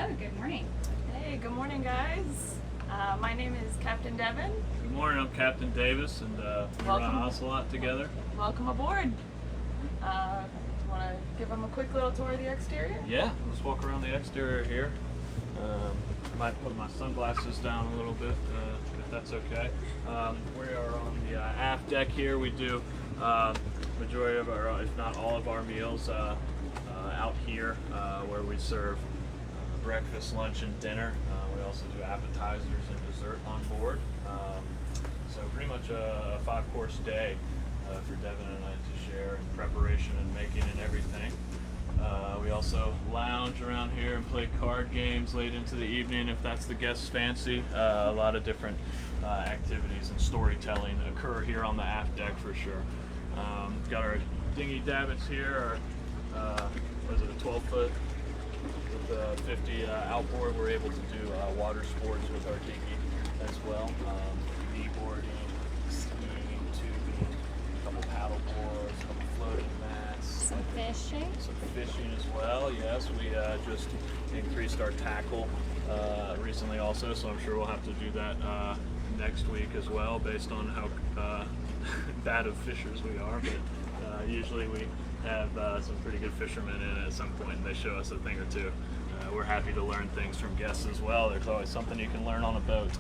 Hello, good morning. Hey, good morning, guys. My name is Captain Devin. Good morning, I'm Captain Davis, and we run Ocelot together. Welcome aboard. Want to give them a quick little tour of the exterior? Yeah, let's walk around the exterior here. Might put my sunglasses down a little bit, if that's okay. We are on the aft deck here. We do majority of our, if not all of our meals out here, where we serve breakfast, lunch, and dinner. We also do appetizers and dessert on board. So pretty much a 5-course day for Devin and I to share in preparation and making and everything. We also lounge around here and play card games late into the evening if that's the guest's fancy. A lot of different activities and storytelling occur here on the aft deck for sure. Got our dinghy davits here, what is it, a 12-foot with a 50 outboard. We're able to do water sports with our dinghy as well. Kneeboarding, skiing, tubing, a couple paddle boards, a couple floating mats. Some fishing. Some fishing as well, yes. We just increased our tackle recently also, so I'm sure we'll have to do that next week as well based on how bad of fishers we are. But usually we have some pretty good fishermen in at some point, and they show us a thing or two. We're happy to learn things from guests as well. There's always something you can learn on a boat.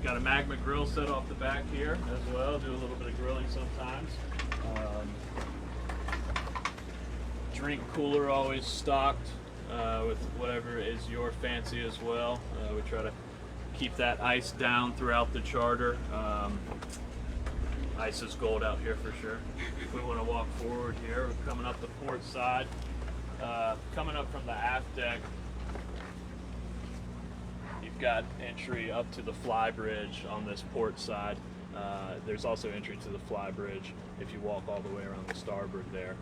Got a Magma Grill set off the back here as well. Do a little bit of grilling sometimes. Drink cooler always stocked with whatever is your fancy as well. We try to keep that ice down throughout the charter. Ice is gold out here for sure. If we want to walk forward here, we're coming up the port side. Coming up from the aft deck, you've got entry up to the fly bridge on this port side. There's also entry to the fly bridge if you walk all the way around the starboard there.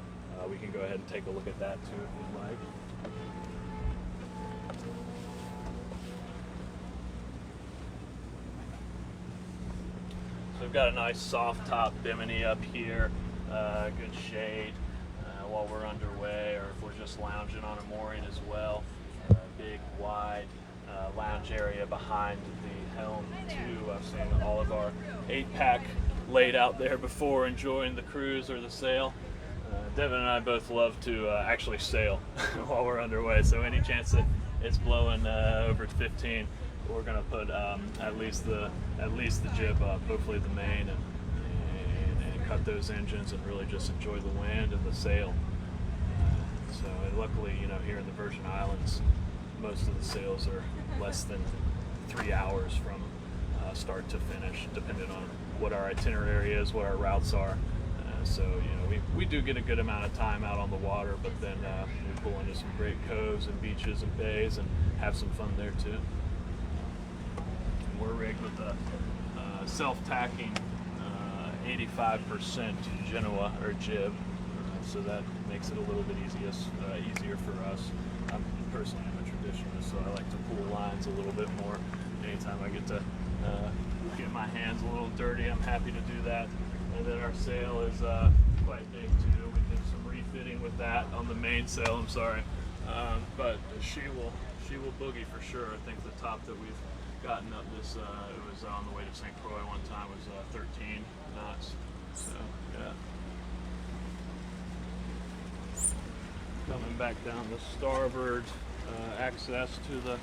We can go ahead and take a look at that too if you'd like. So we've got a nice soft top bimini up here, good shade while we're underway, or if we're just lounging on a mooring as well. Big wide lounge area behind the helm too. I've seen all of our 8-pack laid out there before enjoying the cruise or the sail. Devin and I both love to actually sail while we're underway, so any chance that it's blowing over 15, we're going to put at least the jib up, hopefully the main, and cut those engines and really just enjoy the wind and the sail. So luckily, you know, here in the Virgin Islands, most of the sails are less than 3 hours from start to finish, depending on what our itinerary is, what our routes are. So, you know, we do get a good amount of time out on the water, but then we pull into some great coves and beaches and bays and have some fun there too. And we're rigged with a self-tacking 85% Genoa or jib, so that makes it a little bit easier for us. Personally, I'm a traditionalist, so I like to pull lines a little bit more. Anytime I get to get my hands a little dirty, I'm happy to do that. And then our sail is quite big too. We did some refitting with that on the mainsail. I'm sorry, but she will boogie for sure. I think the top that we've gotten up this, it was on the way to St. Croix one time, was 13 knots. So yeah. Coming back down the starboard access to the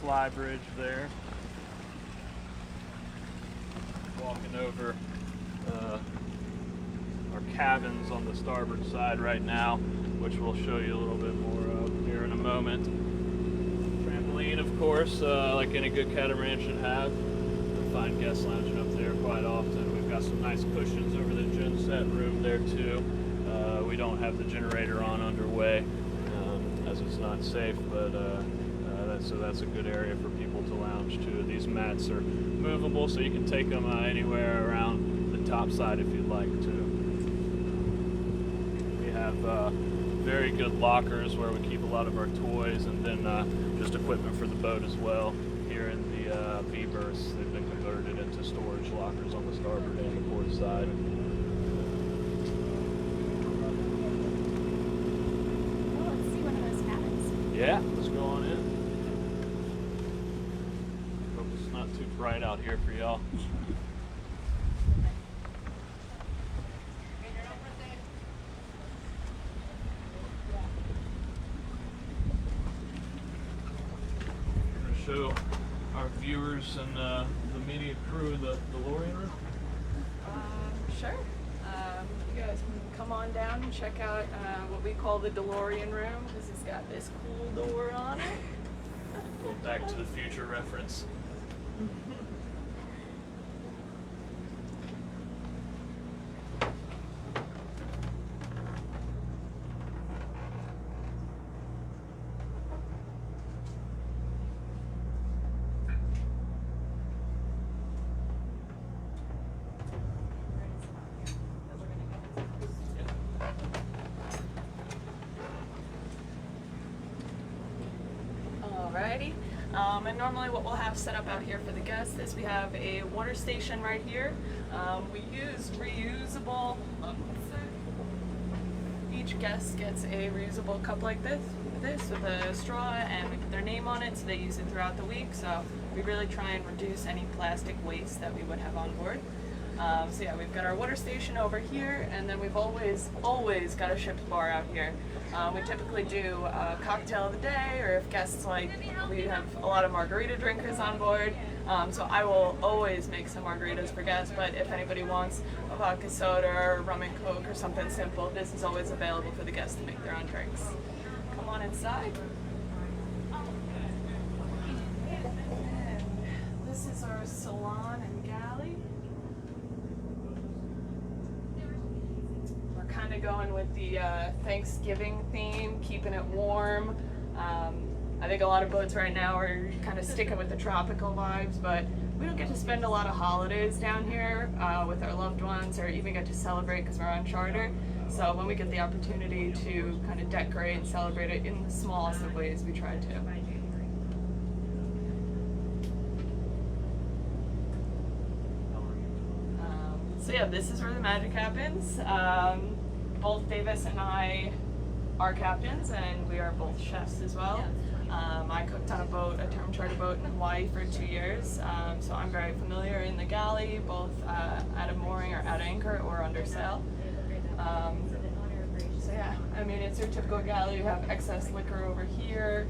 fly bridge there. Walking over our cabins on the starboard side right now, which we'll show you a little bit more of here in a moment. Trampoline, of course, like any good catamaran should have. You'll find guests lounging up there quite often. We've got some nice cushions over the gen set room there too. We don't have the generator on underway as it's not safe, but so that's a good area for people to lounge too. These mats are movable, so you can take them anywhere around the top side if you'd like to. We have very good lockers where we keep a lot of our toys, and then just equipment for the boat as well. Here in the B berths, they've been converted into storage lockers on the starboard and the port side. Yeah, let's go on in. Hope it's not too bright out here for y'all. Show our viewers and the media crew the Delorean Room. Sure. You guys can come on down and check out what we call the Delorean Room. This has got this cool door on it. Go Back to the Future reference. Alrighty. And normally what we'll have set up out here for the guests is we have a water station right here. We use reusable, each guest gets a reusable cup like this with a straw, and we put their name on it so they use it throughout the week. So we really try and reduce any plastic waste that we would have on board. So yeah, we've got our water station over here, and then we've always got a ship's bar out here. We typically do a cocktail of the day, or if guests like, we have a lot of margarita drinkers on board. So I will always make some margaritas for guests, but if anybody wants a vodka soda or rum and coke or something simple, this is always available for the guests to make their own drinks. Come on inside. And this is our salon and galley. We're kind of going with the Thanksgiving theme, keeping it warm. I think a lot of boats right now are kind of sticking with the tropical vibes, but we don't get to spend a lot of holidays down here with our loved ones, or even get to celebrate because we're on charter. So when we get the opportunity to kind of decorate and celebrate it in the smallest of ways, we try to. So yeah, this is where the magic happens. Both Davis and I are captains, and we are both chefs as well. I cooked on a term charter boat in Hawaii for 2 years, so I'm very familiar in the galley, both at a mooring or at anchor or under sail. So yeah, I mean, it's your typical galley. You have excess liquor over here,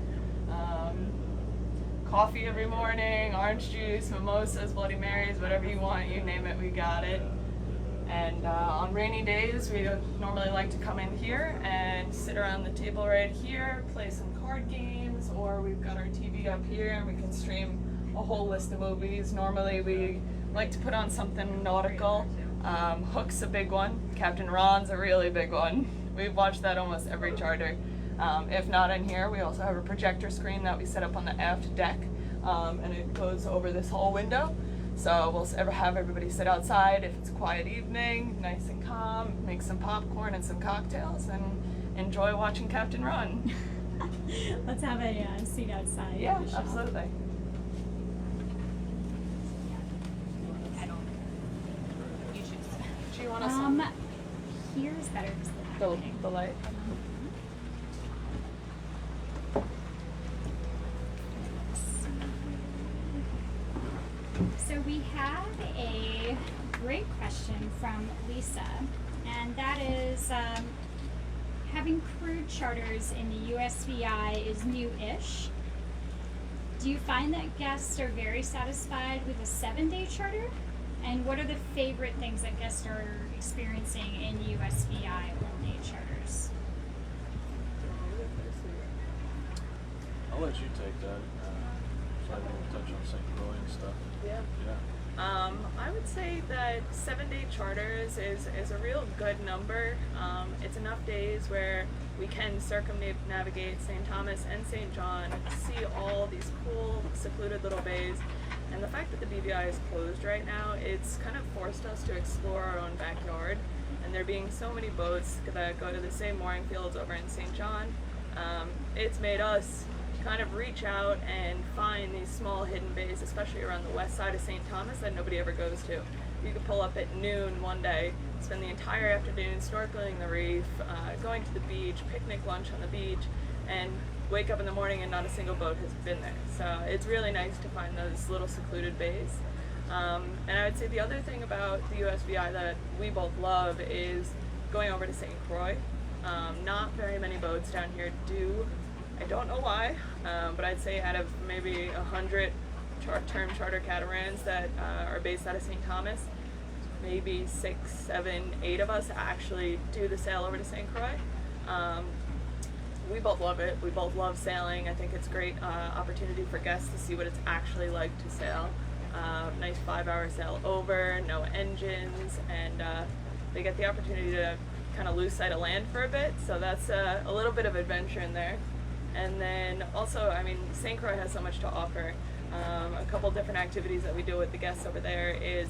coffee every morning, orange juice, mimosas, Bloody Marys, whatever you want, you name it, we got it. And on rainy days, we normally like to come in here and sit around the table right here, play some card games, or we've got our TV up here and we can stream a whole list of movies. Normally we like to put on something nautical. Hook's a big one. Captain Ron's a really big one. We've watched that almost every charter. If not in here, we also have a projector screen that we set up on the aft deck, and it goes over this whole window. So we'll ever have everybody sit outside if it's a quiet evening, nice and calm, make some popcorn and some cocktails, and enjoy watching Captain Ron. Let's have a seat outside. Yeah, absolutely. I don't. You choose. Do you want us Here's better because the light? So we have a great question from Lisa, and that is, having crude charters in the USVI is new-ish. Do you find that guests are very satisfied with a 7-day charter? And what are the favorite things that guests are experiencing in USVI only charters? I'll let you take that. So I didn't touch on St. Croix and stuff. Yeah. Yeah. I would say that 7-day charters is a real good number. It's enough days where we can circumnavigate St. Thomas and St. John, see all these cool, secluded little bays. And the fact that the BVI is closed right now, it's kind of forced us to explore our own backyard. And there being so many boats that go to the same mooring fields over in St. John, it's made us kind of reach out and find these small hidden bays, especially around the west side of St. Thomas, that nobody ever goes to. You could pull up at noon one day, spend the entire afternoon snorkeling the reef, going to the beach, picnic lunch on the beach, and wake up in the morning and not a single boat has been there. So it's really nice to find those little secluded bays. And I would say the other thing about the USVI that we both love is going over to St. Croix. Not very many boats down here do. I don't know why, but I'd say out of maybe 100 term charter catamarans that are based out of St. Thomas, maybe 6, 7, 8 of us actually do the sail over to St. Croix. We both love it. We both love sailing. I think it's a great opportunity for guests to see what it's actually like to sail. Nice 5-hour sail over, no engines, and they get the opportunity to kind of lose sight of land for a bit, so that's a little bit of adventure in there. And then also, I mean, St. Croix has so much to offer. A couple different activities that we do with the guests over there is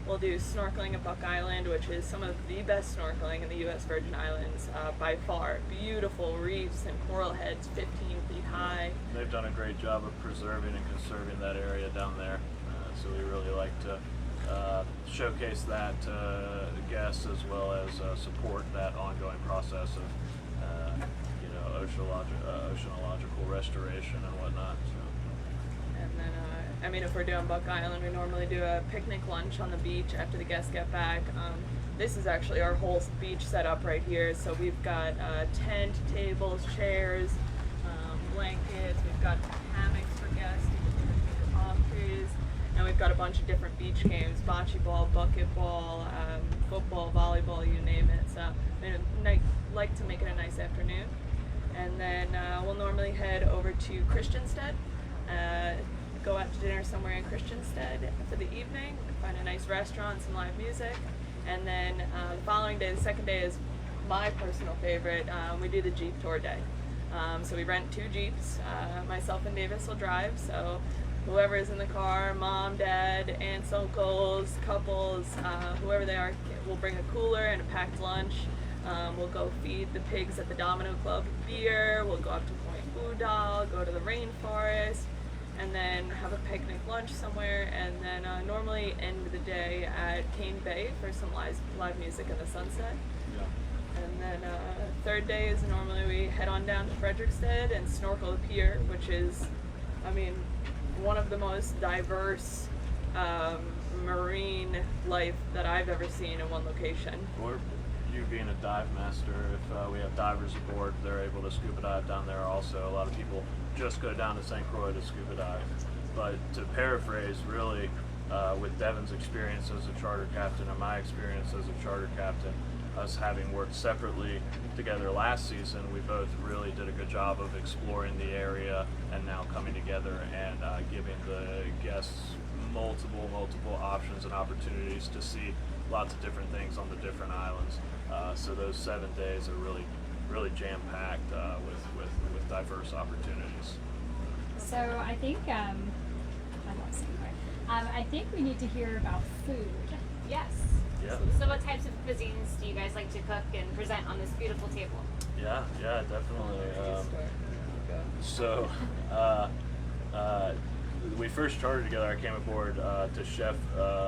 we'll do snorkeling at Buck Island, which is some of the best snorkeling in the U.S. Virgin Islands by far. Beautiful reefs and coral heads 15 feet high. They've done a great job of preserving and conserving that area down there. So we really like to showcase that to guests as well as support that ongoing process of oceanological restoration and whatnot. So. And then, I mean, if we're doing Buck Island, we normally do a picnic lunch on the beach after the guests get back. This is actually our whole beach setup right here. So we've got tent, tables, chairs, blankets. We've got hammocks for guests, palm trees. And we've got a bunch of different beach games: bocce ball, bucket ball, football, volleyball, you name it. So I like to make it a nice afternoon. And then we'll normally head over to Christiansted, go out to dinner somewhere in Christiansted for the evening, find a nice restaurant, some live music. And then the following day, the second day, is my personal favorite. We do the Jeep tour day. So we rent 2 Jeeps. Myself and Davis will drive. So whoever is in the car, mom, dad, aunts, uncles, couples, whoever they are, will bring a cooler and a packed lunch. We'll go feed the pigs at the Domino Club beer. We'll go up to Point Udall, go to the rainforest, and then have a picnic lunch somewhere, and then normally end the day at Cane Bay for some live music in the sunset. Yeah. And then third day is normally we head on down to Frederiksted and snorkel the pier, which is, I mean, one of the most diverse marine life that I've ever seen in one location. Or you being a dive master, if we have divers aboard, they're able to scuba dive down there also. A lot of people just go down to St. Croix to scuba dive. But to paraphrase, really, with Devin's experience as a charter captain and my experience as a charter captain, us having worked separately together last season, we both really did a good job of exploring the area and now coming together and giving the guests multiple options and opportunities to see lots of different things on the different islands. So those 7 days are really jam-packed with diverse opportunities. So I think I think we need to hear about food. Yes. Yeah. So what types of cuisines do you guys like to cook and present on this beautiful table? Yeah, definitely. So we first chartered together. I came aboard to chef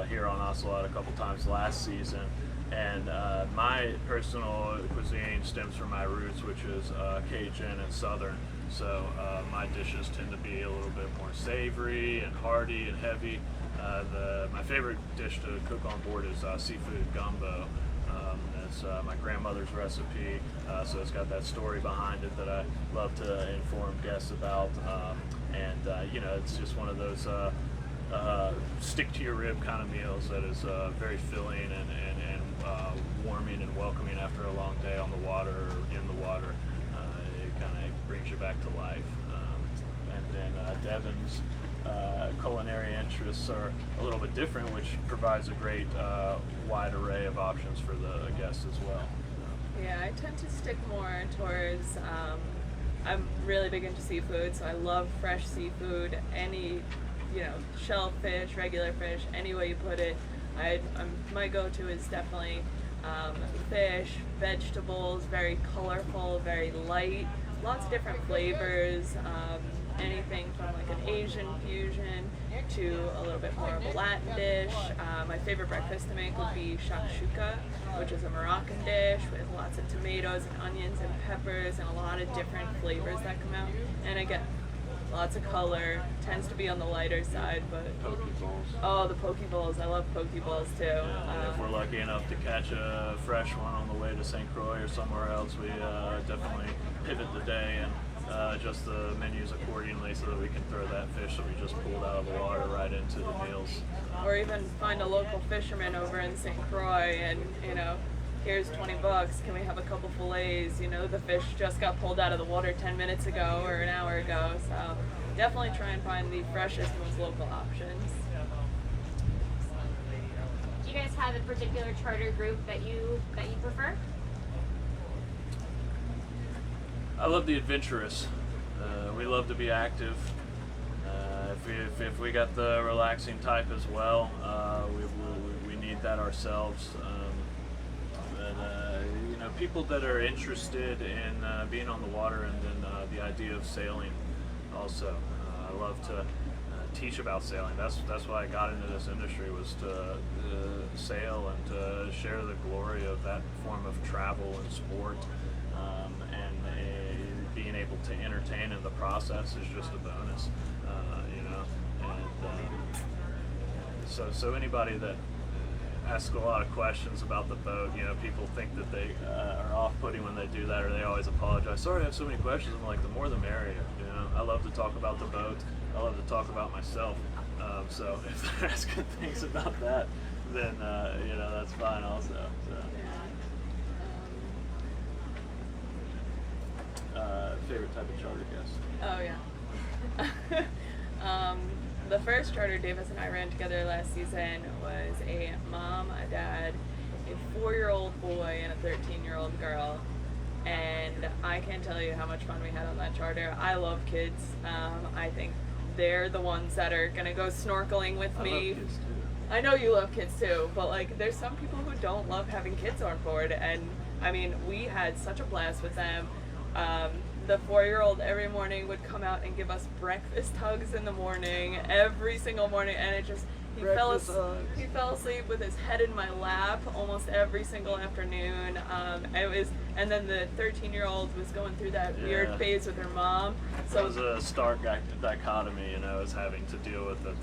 here on Ocelot a couple times last season, and my personal cuisine stems from my roots, which is Cajun and Southern. So my dishes tend to be a little bit more savory and hearty and heavy. My favorite dish to cook on board is seafood gumbo. It's my grandmother's recipe, so it's got that story behind it that I love to inform guests about. It's just one of those stick to your rib kind of meals that is very filling and warming and welcoming after a long day on the water or in the water. It kind of brings you back to life. And then Devin's culinary interests are a little bit different, which provides a great wide array of options for the guests as well. Yeah, I tend to stick more towards, I'm really big into seafood, so I love fresh seafood. Any, shellfish, regular fish, any way you put it. My go-to is definitely fish, vegetables, very colorful, very light, lots of different flavors, anything from like an Asian fusion to a little bit more of a Latin dish. My favorite breakfast to make would be shakshuka, which is a Moroccan dish with lots of tomatoes and onions and peppers and a lot of different flavors that come out. And again, lots of color, tends to be on the lighter side, but Poke bowls. oh, the poke bowls, I love poke bowls too. Yeah, if we're lucky enough to catch a fresh one on the way to St. Croix or somewhere else, we definitely pivot the day and adjust the menus accordingly so that we can throw that fish that we just pulled out of the water right into the meals. Or even find a local fisherman over in St. Croix and, you know, here's 20 bucks, can we have a couple fillets? You know, the fish just got pulled out of the water 10 minutes ago or an hour ago, so definitely try and find the freshest, most local options. Do you guys have a particular charter group that you prefer? I love the adventurous. We love to be active. If we got the relaxing type as well, we need that ourselves. You know, people that are interested in being on the water and then the idea of sailing also. I love to teach about sailing. That's why I got into this industry, was to sail and to share the glory of that form of travel and sport. Being able to entertain in the process is just a bonus, you know. And so anybody that asks a lot of questions about the boat, you know, people think that they are off-putting when they do that, or they always apologize. Sorry, I have so many questions. I'm like, the more the merrier. You know, I love to talk about the boat. I love to talk about myself. So if they're asking things about that, then you know, that's fine also. So. Favorite type of charter guest? Oh yeah. The first charter Davis and I ran together last season was a mom, a dad, a 4-year-old boy, and a 13-year-old girl. And I can't tell you how much fun we had on that charter. I love kids. I think they're the ones that are gonna go snorkeling with me. I love kids too. I know you love kids too, but like there's some people who don't love having kids on board, and I mean, we had such a blast with them. The 4-year-old every morning would come out and give us breakfast hugs in the morning, every single morning, and it just, he fell asleep with his head in my lap almost every single afternoon. And then the 13-year-old was going through that weird phase with her mom. So it was a stark dichotomy, you know, as having to deal with a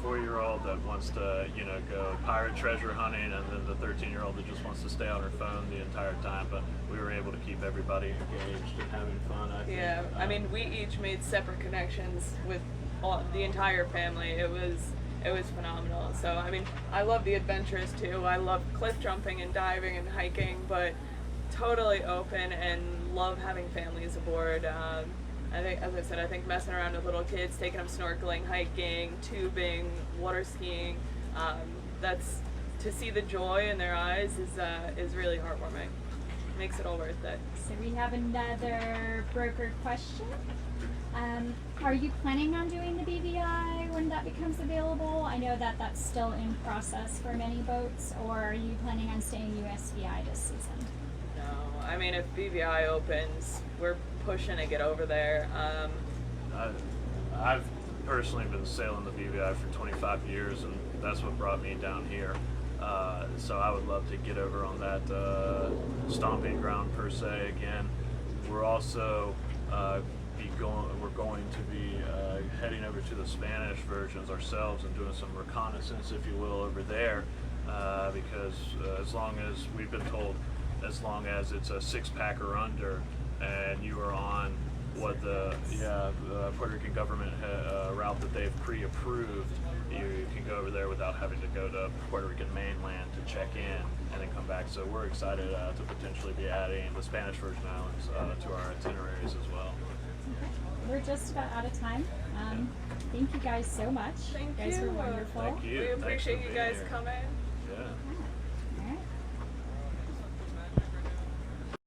4-year-old that wants to, you know, go pirate treasure hunting, and then the 13-year-old that just wants to stay on her phone the entire time. But we were able to keep everybody engaged and having fun, I think. Yeah, I mean, we each made separate connections with the entire family. It was phenomenal. So, I mean, I love the adventures too. I love cliff jumping and diving and hiking, but totally open and love having families aboard. I think, as I said, I think messing around with little kids, taking them snorkeling, hiking, tubing, water skiing, that's, to see the joy in their eyes is really heartwarming. Makes it all worth it. So we have another broker question. Are you planning on doing the BVI when that becomes available? I know that that's still in process for many boats, or are you planning on staying USVI this season? No, I mean, if BVI opens, we're pushing to get over there. I've personally been sailing the BVI for 25 years, and that's what brought me down here. So I would love to get over on that stomping ground per se again. We're also going to be heading over to the Spanish versions ourselves and doing some reconnaissance, if you will, over there, because as long as we've been told, as long as it's a 6-pack or under, and you are on what the Puerto Rican government route that they've pre-approved, you can go over there without having to go to Puerto Rican mainland to check in and then come back. So we're excited to potentially be adding the Spanish Virgin Islands to our itineraries as well. We're just about out of time. Thank you guys so much. Thank you guys you. were wonderful. Thank you. We appreciate you guys here. coming. Yeah.